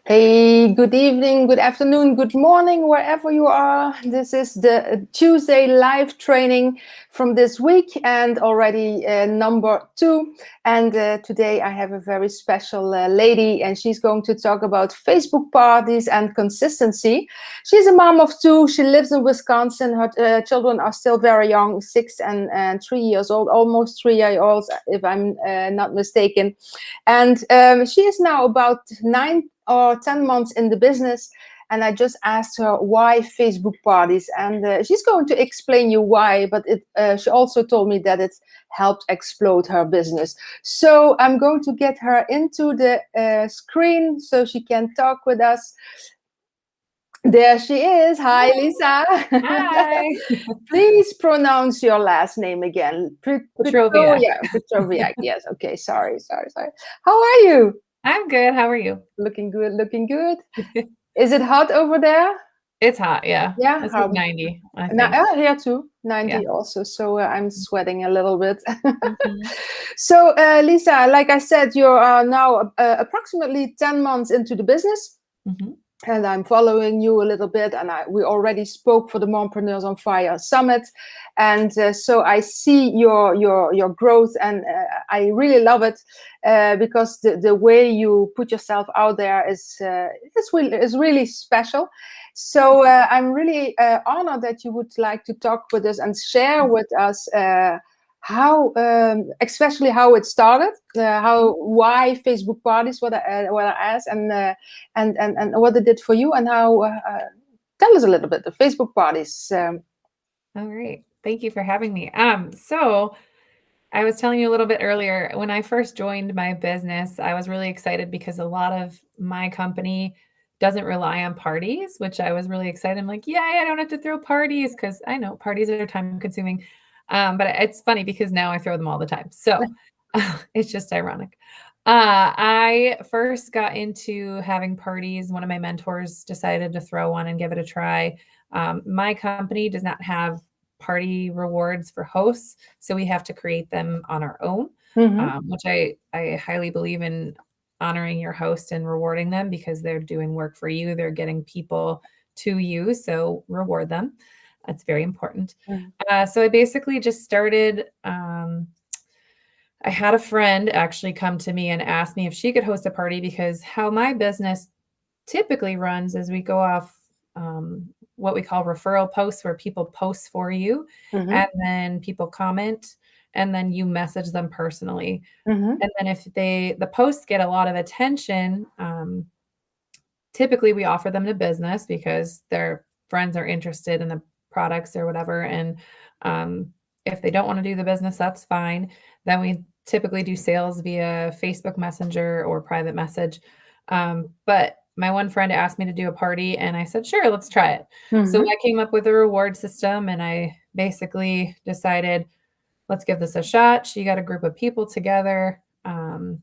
Hey, good evening, good afternoon, good morning, wherever you are. This is the Tuesday live training from this week and already number 2. And today I have a very special lady, and she's going to talk about Facebook parties and consistency. She's a mom of 2. She lives in Wisconsin. Her children are still very young, 6 and 3 years old, almost 3-year-olds, if I'm not mistaken. And she is now about 9 or 10 months in the business, and I just asked her why Facebook parties, and she's going to explain you why, but she also told me that it helped explode her business. So I'm going to get her into the screen so she can talk with us. There she is. Hi, Lisa. Hi. Please pronounce your last name again. 𝗏𝗏𝗏. Yes. Okay. Sorry. How are you? I'm good. How are you? Looking good. Is it hot over there? It's hot, yeah. Yeah. It's like 90, I think. Here too, 90 Yeah. also. So I'm sweating a little bit. Mhm. So Lisa, like I said, you are now approximately 10 months into the business. Mhm. And I'm following you a little bit, and we already spoke for the MomPreneurs On Fire Summit, and so I see your growth, and I really love it because the way you put yourself out there is really special. So I'm really honored that you would like to talk with us and share with us how, especially how it started, why Facebook parties, what I asked, and what it did for you, and how. Tell us a little bit of Facebook parties. All right. Thank you for having me. So I was telling you a little bit earlier, when I first joined my business, I was really excited because a lot of my company doesn't rely on parties, which I was really excited. I'm like, yay, I don't have to throw parties, because I know parties are time consuming. But it's funny because now I throw them all the time. So it's just ironic. I first got into having parties. One of my mentors decided to throw one and give it a try. My company does not have party rewards for hosts, so we have to create them on our own, which I highly believe in honoring your host and rewarding them, because they're doing work for you. They're getting people to you, so reward them. That's very important. So I basically just started. I had a friend actually come to me and ask me if she could host a party, because how my business typically runs is we go off what we call referral posts, where people post for you, and then people comment, and then you message them personally. And then if the posts get a lot of attention, typically we offer them to business because their friends are interested in the products or whatever. And if they don't want to do the business, that's fine. Then we typically do sales via Facebook Messenger or private message. But my one friend asked me to do a party, and I said, sure, let's try it. So I came up with a reward system, and I basically decided, let's give this a shot. She got a group of people together, and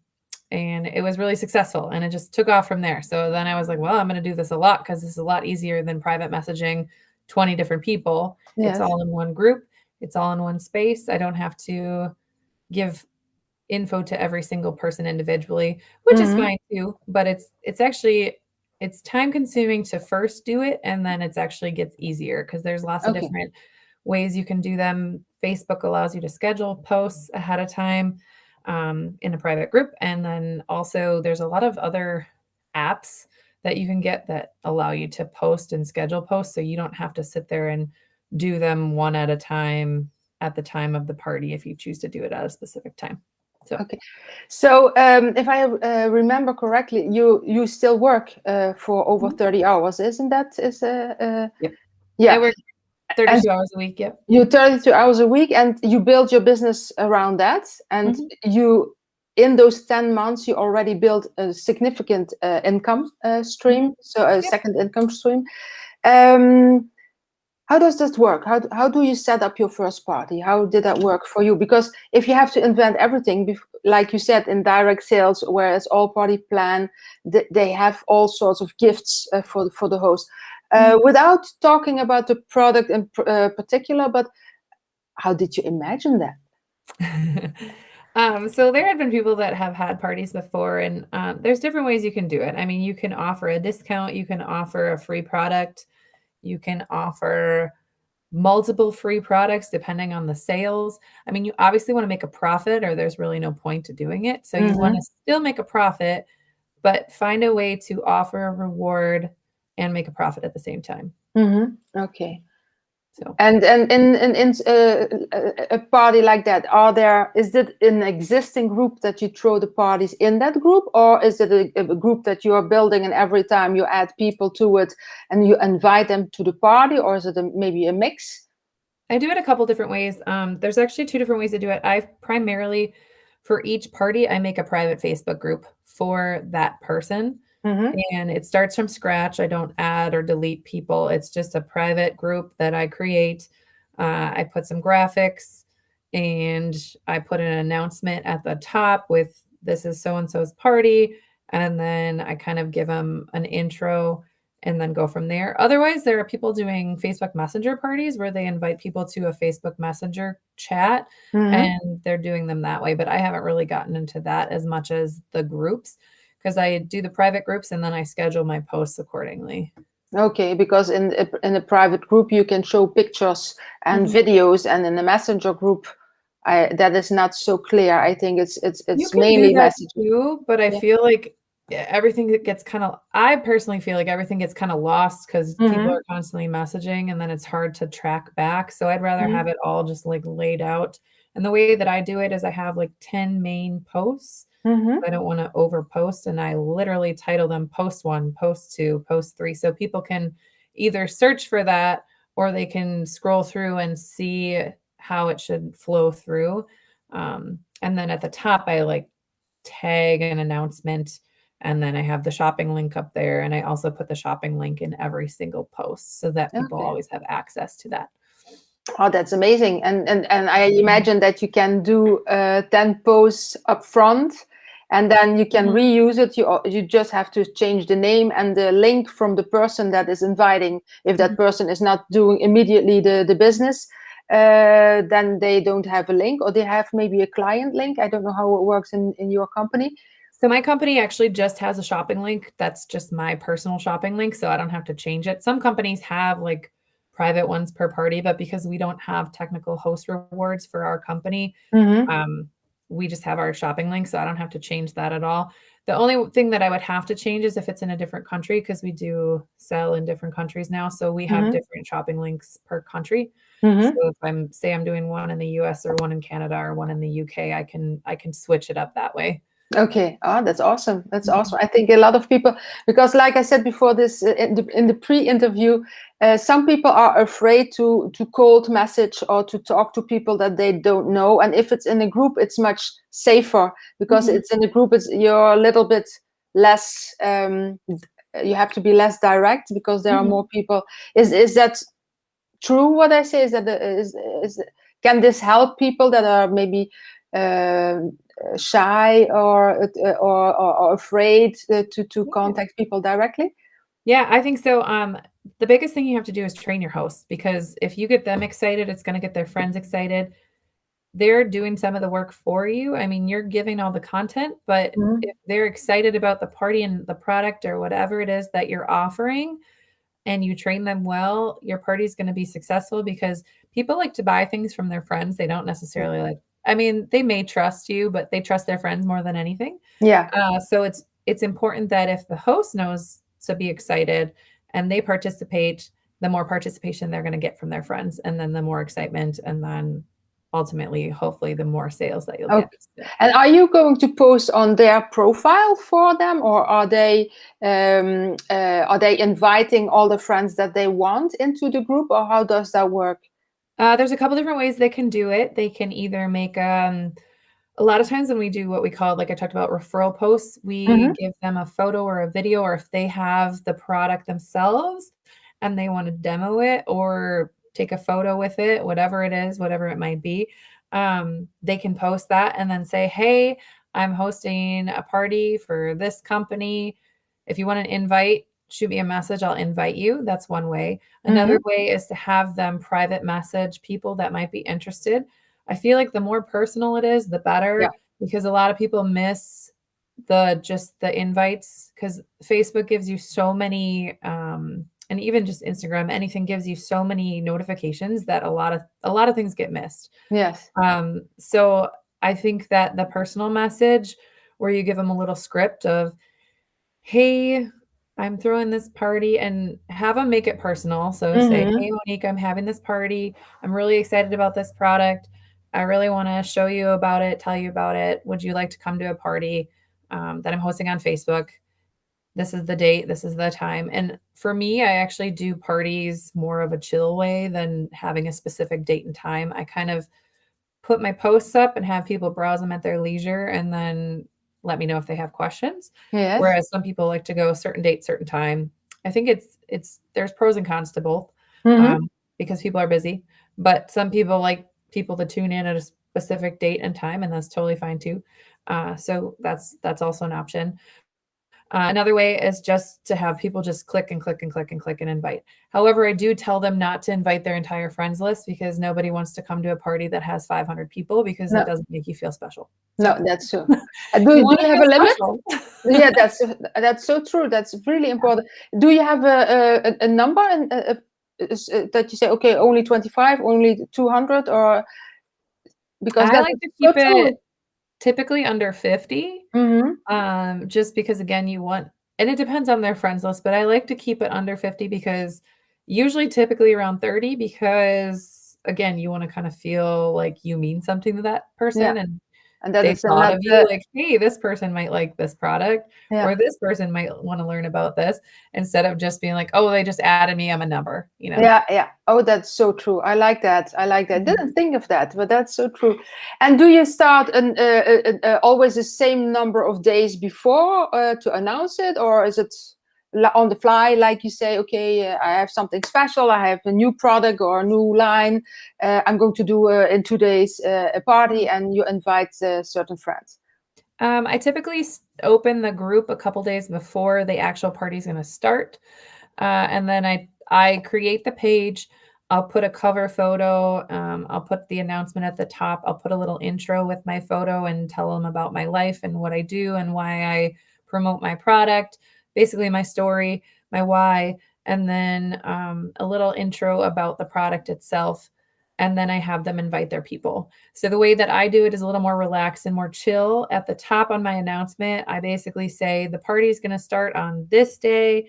it was really successful, and it just took off from there. So then I was like, well, I'm going to do this a lot, because it's a lot easier than private messaging 20 different people. Yes. It's all in one group. It's all in one space. I don't have to give info to every single person individually, which is fine too. But it's time consuming to first do it, and then it's actually gets easier because there's lots of different ways you can do them. Facebook allows you to schedule posts ahead of time in a private group. And then also there's a lot of other apps that you can get that allow you to post and schedule posts, so you don't have to sit there and do them one at a time at the time of the party if you choose to do it at a specific time. So okay. So if I remember correctly, you still work for over 30 hours, isn't that? Yep. Yeah. I work 32 hours a week. Yep. You 32 hours a week, and you build your business around that. And you, in those 10 months, you already built a significant income stream, so a second income stream. How does that work? How do you set up your first party? How did that work for you? Because if you have to invent everything, like you said, in direct sales, whereas all party plan, they have all sorts of gifts for the host. Without talking about the product in particular, but how did you imagine that? So there had been people that have had parties before, and there's different ways you can do it. I mean, you can offer a discount, you can offer a free product, you can offer multiple free products depending on the sales. I mean, you obviously want to make a profit or there's really no point to doing it. So you want to still make a profit, but find a way to offer a reward and make a profit at the same time. Okay. So, and in a party like that, is it an existing group that you throw the parties in that group, or is it a group that you are building and every time you add people to it and you invite them to the party, or is it maybe a mix? I do it a couple different ways. There's actually 2 different ways to do it. I've primarily, for each party, I make a private Facebook group for that person. And it starts from scratch. I don't add or delete people. It's just a private group that I create. I put some graphics and I put an announcement at the top with this is so-and-so's party. And then I kind of give them an intro and then go from there. Otherwise, there are people doing Facebook Messenger parties where they invite people to a Facebook Messenger chat and they're doing them that way. But I haven't really gotten into that as much as the groups, because I do the private groups and then I schedule my posts accordingly. Okay, because in a private group you can show pictures and videos, and in the messenger group, that is not so clear. I think it's You can mainly do that messaging. too, but I feel like everything that gets I personally feel like everything gets kind of lost because people are constantly messaging and then it's hard to track back. So I'd rather have it all just like laid out. And the way that I do it is I have like 10 main posts. I don't want to overpost, and I literally title them post 1, post 2, post 3. So people can either search for that or they can scroll through and see how it should flow through. And then at the top, I like tag an announcement, and then I have the shopping link up there. And I also put the shopping link in every single post so that people always have access to that. Oh, that's amazing. And I imagine that you can do 10 posts up front, and then you can reuse it. You just have to change the name and the link from the person that is inviting. If that person is not doing immediately the business, then they don't have a link, or they have maybe a client link. I don't know how it works in your company. So my company actually just has a shopping link. That's just my personal shopping link, so I don't have to change it. Some companies have like private ones per party, but because we don't have technical host rewards for our company, we just have our shopping link, so I don't have to change that at all. The only thing that I would have to change is if it's in a different country, because we do sell in different countries now. So we have different shopping links per country. So if I'm doing one in the US or one in Canada or one in the UK, I can switch it up that way. Okay. Oh, that's awesome. That's awesome. I think a lot of people, because like I said before this, in the pre-interview, some people are afraid to cold message or to talk to people that they don't know. And if it's in a group, it's much safer, because it's in a group, you're a little bit less, you have to be less direct because there are more people. Is that true what I say? Is that can this help people that are maybe shy or afraid to contact people directly? Yeah, I think so. The biggest thing you have to do is train your hosts, because if you get them excited, it's going to get their friends excited. They're doing some of the work for you. I mean, you're giving all the content, but if they're excited about the party and the product or whatever it is that you're offering, and you train them well, your party's going to be successful, because people like to buy things from their friends. They don't necessarily they may trust you, but they trust their friends more than anything. Yeah. So it's important that if the host knows to be excited and they participate, the more participation they're going to get from their friends, and then the more excitement, and then ultimately, hopefully, the more sales that you'll get. And are you going to post on their profile for them, or are they inviting all the friends that they want into the group, or how does that work? There's a couple different ways they can do it. They can either make a lot of times when we do what we call, like I talked about, referral posts, we give them a photo or a video, or if they have the product themselves and they want to demo it or take a photo with it, whatever it is, whatever it might be, they can post that and then say, hey, I'm hosting a party for this company. If you want an invite, shoot me a message, I'll invite you. That's one way. Another way is to have them private message people that might be interested. I feel like the more personal it is, the better. because a lot of people miss just the invites, because Facebook gives you so many, and even just Instagram, anything gives you so many notifications that a lot of things get missed. Yes. So I think that the personal message where you give them a little script of, hey, I'm throwing this party, and have them make it personal. So say, hey, Monique, I'm having this party. I'm really excited about this product. I really want to show you about it, tell you about it. Would you like to come to a party that I'm hosting on Facebook? This is the date. This is the time. And for me, I actually do parties more of a chill way than having a specific date and time. I kind of put my posts up and have people browse them at their leisure and then let me know if they have questions. Yes. Whereas some people like to go certain date, certain time. I think there's pros and cons to both because people are busy, but some people like people to tune in at a specific date and time, and that's totally fine too. So that's also an option. Another way is just to have people just click and click and click and click and invite. However, I do tell them not to invite their entire friends list, because nobody wants to come to a party that has 500 people, because that doesn't make you feel special. No, that's true. Do you have a limit? Yeah, that's so true. That's really important. Do you have a number that you say, okay, only 25, only 200, or because I like to keep it typically under 50. Just because, again, and it depends on their friends list, but I like to keep it under 50, because usually typically around 30, because again, you want to kind of feel like you mean something to that person, and that they thought of you like, hey, this person might like this product, or this person might want to learn about this, instead of just being like, oh, they just added me, I'm a number, Yeah. Oh, that's so true. I like that. Didn't think of that, but that's so true. And do you start always the same number of days before to announce it, or is it on the fly, like you say, okay, I have something special, I have a new product or a new line, I'm going to do in 2 days a party, and you invite certain friends? I typically open the group a couple days before the actual party is going to start, and then I create the page. I'll put a cover photo. I'll put the announcement at the top. I'll put a little intro with my photo and tell them about my life and what I do and why I promote my product, basically my story, my why, and then a little intro about the product itself. And then I have them invite their people. So the way that I do it is a little more relaxed and more chill. At the top on my announcement, I basically say the party is going to start on this day.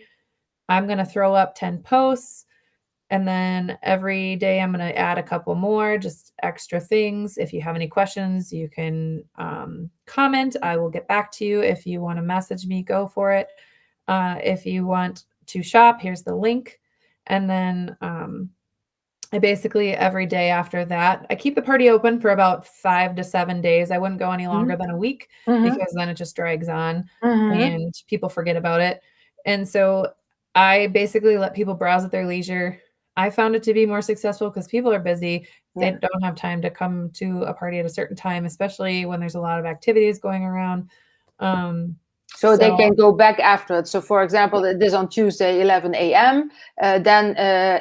I'm going to throw up 10 posts. And then every day I'm going to add a couple more, just extra things. If you have any questions, you can comment. I will get back to you. If you want to message me, go for it. If you want to shop, here's the link. And then I basically, every day after that, I keep the party open for about 5 to 7 days. I wouldn't go any longer than a week, because then it just drags on and people forget about it. And so I basically let people browse at their leisure. I found it to be more successful because people are busy. They don't have time to come to a party at a certain time, especially when there's a lot of activities going around. So they can go back after it. So, for example, it is on Tuesday, 11 a.m. Then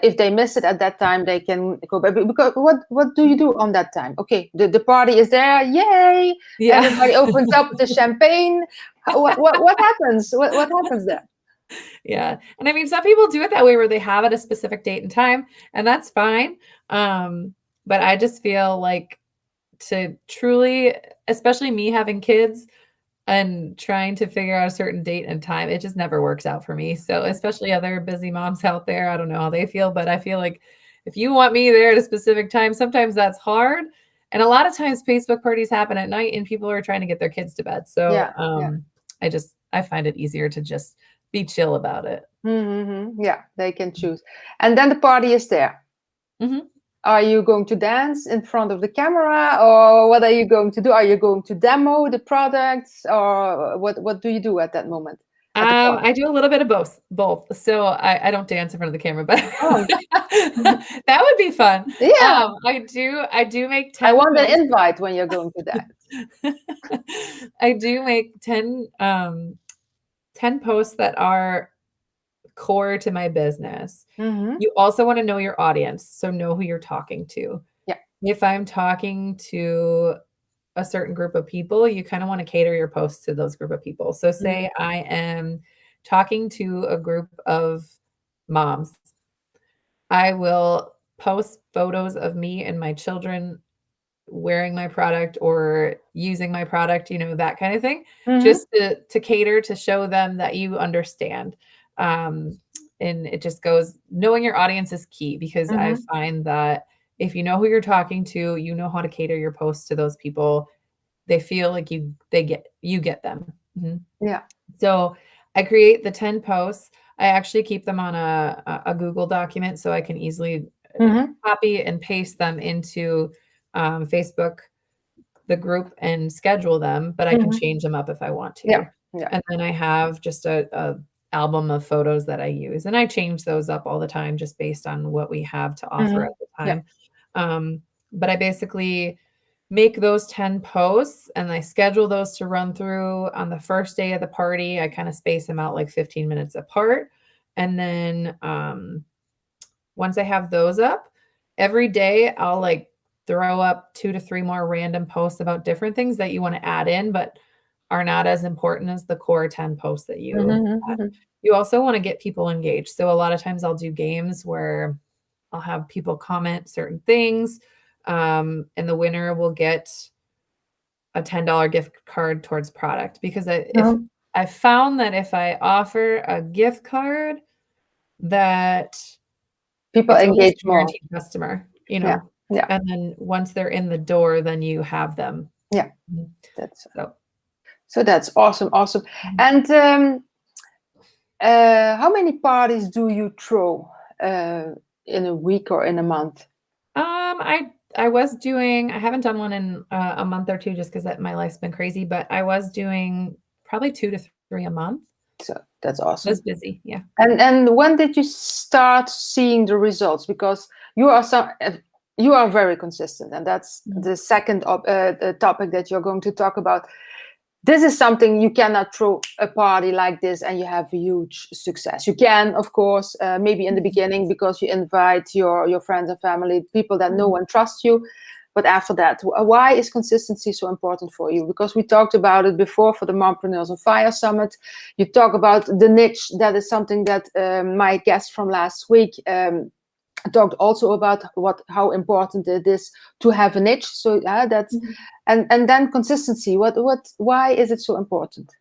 if they miss it at that time, they can go back. Because what do you do on that time? Okay, the party is there. Yay! Yeah. Everybody opens up the champagne. What happens? What happens there? Yeah. And I mean, some people do it that way, where they have it a specific date and time, and that's fine. But I just feel like, to truly, especially me having kids and trying to figure out a certain date and time, it just never works out for me. So especially other busy moms out there, I don't know how they feel, but I feel like if you want me there at a specific time, sometimes that's hard. And a lot of times Facebook parties happen at night and people are trying to get their kids to bed. So I find it easier to just be chill about it. Yeah, they can choose. And then the party is there. Are you going to dance in front of the camera, or what are you going to do? Are you going to demo the products, or what do you do at that moment? I do a little bit of both. So I don't dance in front of the camera, but that would be fun. Yeah, I do make 10. I want an invite when you're going to dance. I do make 10 posts that are core to my business. You also want to know your audience, so know who you're talking to. Yeah. If I'm talking to a certain group of people, you kind of want to cater your posts to those group of people. So say I am talking to a group of moms. I will post photos of me and my children wearing my product or using my product, that kind of thing, just to cater, to show them that you understand. And it just goes, knowing your audience is key, because I find that if you know who you're talking to, you know how to cater your posts to those people. They feel like you get them. Yeah. So I create the 10 posts. I actually keep them on a Google document, so I can easily copy and paste them into Facebook, the group, and schedule them, but I can change them up if I want to. Yeah. Yeah. And then I have just a album of photos that I use, and I change those up all the time just based on what we have to offer at the time. Yeah. But I basically make those 10 posts and I schedule those to run through on the first day of the party. I kind of space them out like 15 minutes apart. And then once I have those up, every day I'll like throw up 2 to 3 more random posts about different things that you want to add in, but are not as important as the core 10 posts that you add. You also want to get people engaged. So a lot of times I'll do games where I'll have people comment certain things, and the winner will get a $10 gift card towards product, because I found that if I offer a gift card, that people engage more. Customer, Yeah. And then once they're in the door, then you have them. Yeah. So that's awesome. And how many parties do you throw in a week or in a month? I was doing, I haven't done one in a month or two just because my life's been crazy, but I was doing probably 2 to 3 a month. So that's awesome. It's busy, yeah. And when did you start seeing the results? Because you are very consistent, and that's the second topic that you're going to talk about. This is something you cannot throw a party like this and you have a huge success. You can, of course, maybe in the beginning, because you invite your friends and family, people that know and trust you. But after that, why is consistency so important for you? Because we talked about it before for the MomPreneurs On Fire Summit. You talk about the niche. That is something that my guest from last week talked also about, how important it is to have a niche. So that's and then consistency. Why is it so important?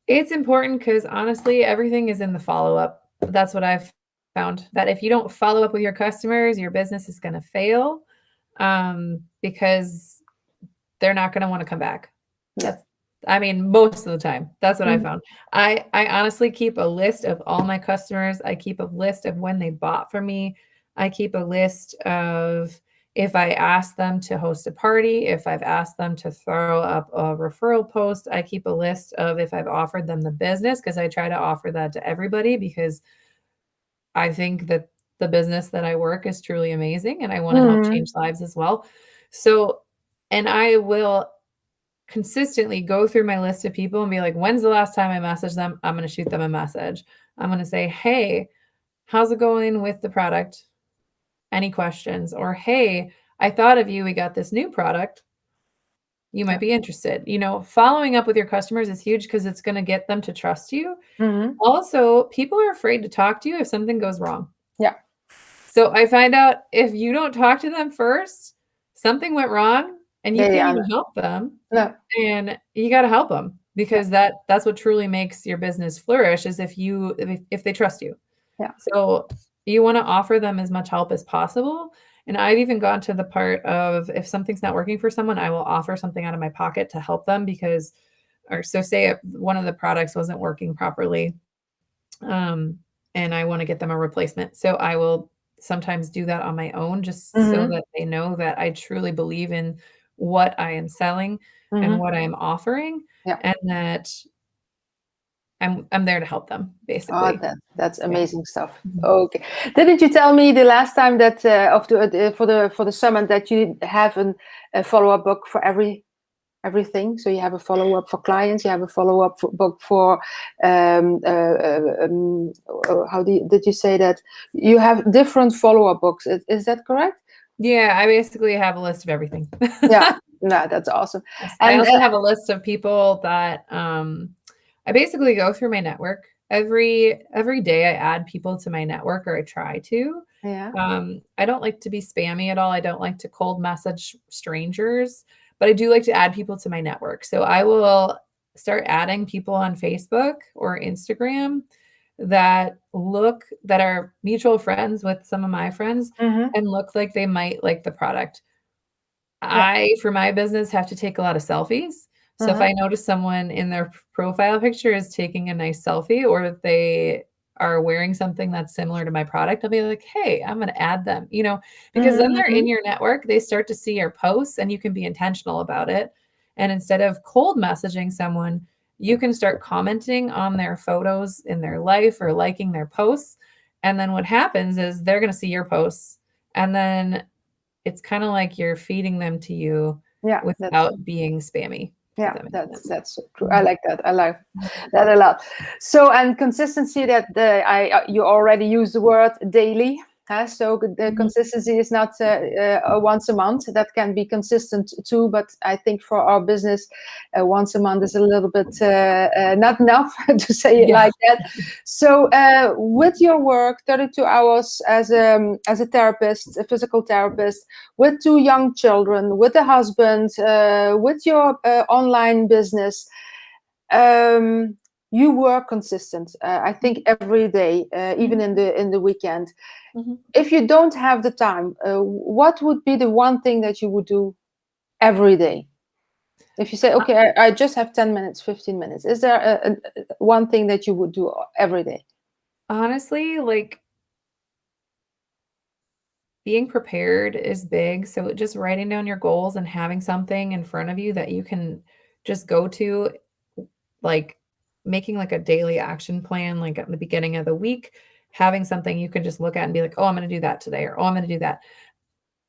It's important because honestly, everything is in the follow-up. That's what I've found, that if you don't follow up with your customers, your business is going to fail, because they're not going to want to come back. Most of the time, that's what I found. I honestly keep a list of all my customers. I keep a list of when they bought from me. I keep a list of if I asked them to host a party, if I've asked them to throw up a referral post. I keep a list of if I've offered them the business, because I try to offer that to everybody, because I think that the business that I work is truly amazing and I want to help change lives as well. So, and I will consistently go through my list of people and be like, when's the last time I messaged them? I'm going to shoot them a message. I'm going to say, hey, how's it going with the product? Any questions? Or, hey, I thought of you. We got this new product. You might be interested. Following up with your customers is huge, because it's going to get them to trust you. Also, people are afraid to talk to you if something goes wrong. Yeah. So I find out if you don't talk to them first, something went wrong, and you can't even help them. No. And you got to help them, because that's what truly makes your business flourish, is if they trust you. Yeah. So you want to offer them as much help as possible. And I've even gone to the part of, if something's not working for someone, I will offer something out of my pocket to help them, say one of the products wasn't working properly, and I want to get them a replacement. So I will sometimes do that on my own, just so that they know that I truly believe in what I am selling and what I am offering, and that I'm there to help them, basically. Oh, that's amazing stuff. Okay. Didn't you tell me the last time that for the summit that you have a follow-up book for everything? So you have a follow-up for clients, you have a follow-up book for did you say that you have different follow-up books? Is that correct? Yeah, I basically have a list of everything. Yeah, no, that's awesome. Yes, I And also have a list of people that, I basically go through my network. Every day I add people to my network, or I try to. yeah, I don't like to be spammy at all. I don't like to cold message strangers, but I do like to add people to my network. So I will start adding people on Facebook or Instagram that are mutual friends with some of my friends hmm, and look like they might like the product. yeah, I, for my business, have to take a lot of selfies. So if uh-huh, I notice someone in their profile picture is taking a nice selfie, or if they are wearing something that's similar to my product, I'll be like, "Hey, I'm gonna add them," because then they're in hmm, your network, they start to see your posts and you can be intentional about it. And instead of cold messaging someone, you can start commenting on their photos in their life or liking their posts. And then what happens is they're gonna see your posts, and then it's kinda like you're feeding them to you yeah, that's without being spammy, if yeah, that makes that's sense. that's so true. I Mhm. like that. I like Mhm. that a lot. So, and consistency, that you already used the word daily. So the Mhm. consistency is not once a month. That can be consistent too, but I think for our business, once a month is a little bit not enough to say it Yeah. like that. So, with your work, 32 hours as a therapist, a physical therapist, with two young children, with a husband, with your online business, um, you were consistent. I think every day, even Mhm. in the weekend. Mhm. If you don't have the time, what would be the one thing that you would do every day? If you say, Uh, okay, I just have 10 minutes, 15 minutes, is there one thing that you would do every day? honestly, like, being prepared is big, so just writing down your goals and having something in front of you that you can just go to, like, making, like, a daily action plan, like, at the beginning of the week, having something you can just look at and be like, "Oh, I'm gonna do that today," or, "Oh, I'm gonna do that."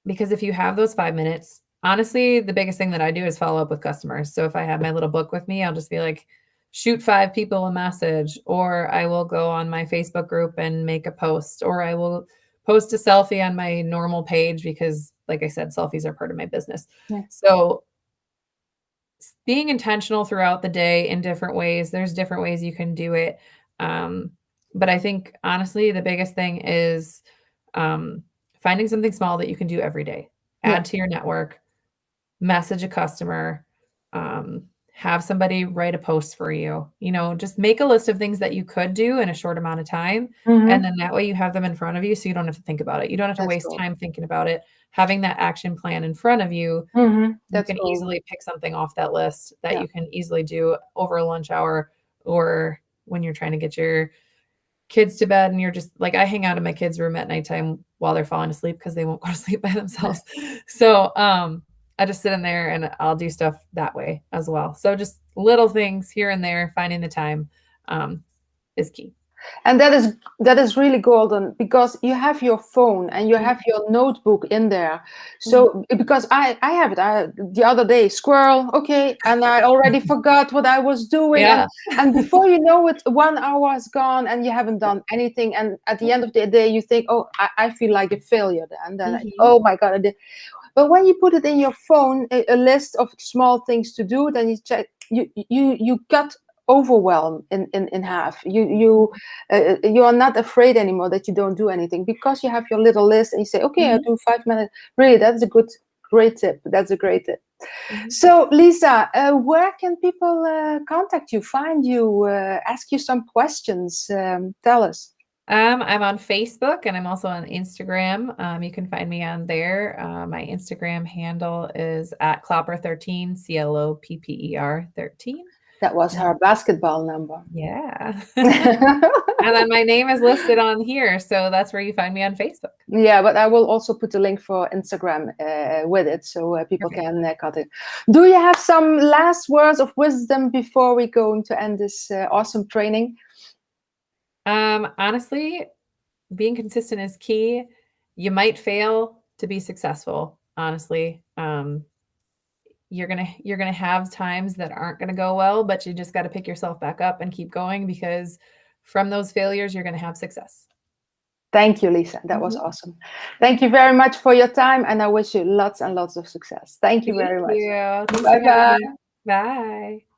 Because if you have those 5 minutes, honestly, the biggest thing that I do is follow up with customers. So if I have my little book with me, I'll just be like, shoot 5 people a message, or I will go on my Facebook group and make a post, or I will post a selfie on my normal page because, like I said, selfies are part of my business. Yeah. So being intentional throughout the day in different ways, there's different ways you can do it. Um, but I think honestly, the biggest thing is um, finding something small that you can do every day. Yeah. Add to your network, message a customer, um, have somebody write a post for you. Just make a list of things that you could do in a short amount of time. And Hmm. then that way you have them in front of you so you don't have to think about it. You don't have to That's waste cool. time thinking about it. Having that action plan in front of you, you That's can cool. easily pick something off that list that Yeah. you can easily do over a lunch hour, or when you're trying to get your kids to bed and you're just like, I hang out in my kids' room at nighttime while they're falling asleep because they won't go to sleep by themselves. So, I just sit in there and I'll do stuff that way as well. So just little things here and there, finding the time, um, is key. And that is really golden, because you have your phone and you Mhm, have your notebook in there. mhm. So because I have it, the other day, squirrel, okay, and I already forgot what I was doing, Yeah. and before you know it, 1 hour is gone and you haven't done anything, and at the end of the day you think, oh, I feel like a failure then like, Mhm, oh my god, I did. But when you put it in your phone, a list of small things to do, then you check, you got overwhelmed in half. You are not afraid anymore that you don't do anything, because you have your little list and you say, okay, I'll mhm, do 5 minutes. Really, that's a great tip. That's a great tip. mhm. So, Lisa, where can people contact you, find you, ask you some questions? Tell us. I'm on Facebook and I'm also on Instagram. You can find me on there. My Instagram handle is at @Clopper13, CLOPPER 13. That was her Um, basketball number. yeah. And then my name is listed on here, so that's where you find me on Facebook. Yeah, but I will also put the link for Instagram with it, so people Perfect. can cut it. Do you have some last words of wisdom before we going to end this awesome training? Honestly, being consistent is key. You might fail to be successful, honestly. You're gonna have times that aren't gonna go well, but you just got to pick yourself back up and keep going, because from those failures, you're gonna have success. Thank you, Lisa. That was awesome. Thank you very much for your time, and I wish you lots and lots of success. Thank you very much. Thank you. Thanks for Bye-bye. having me. Bye.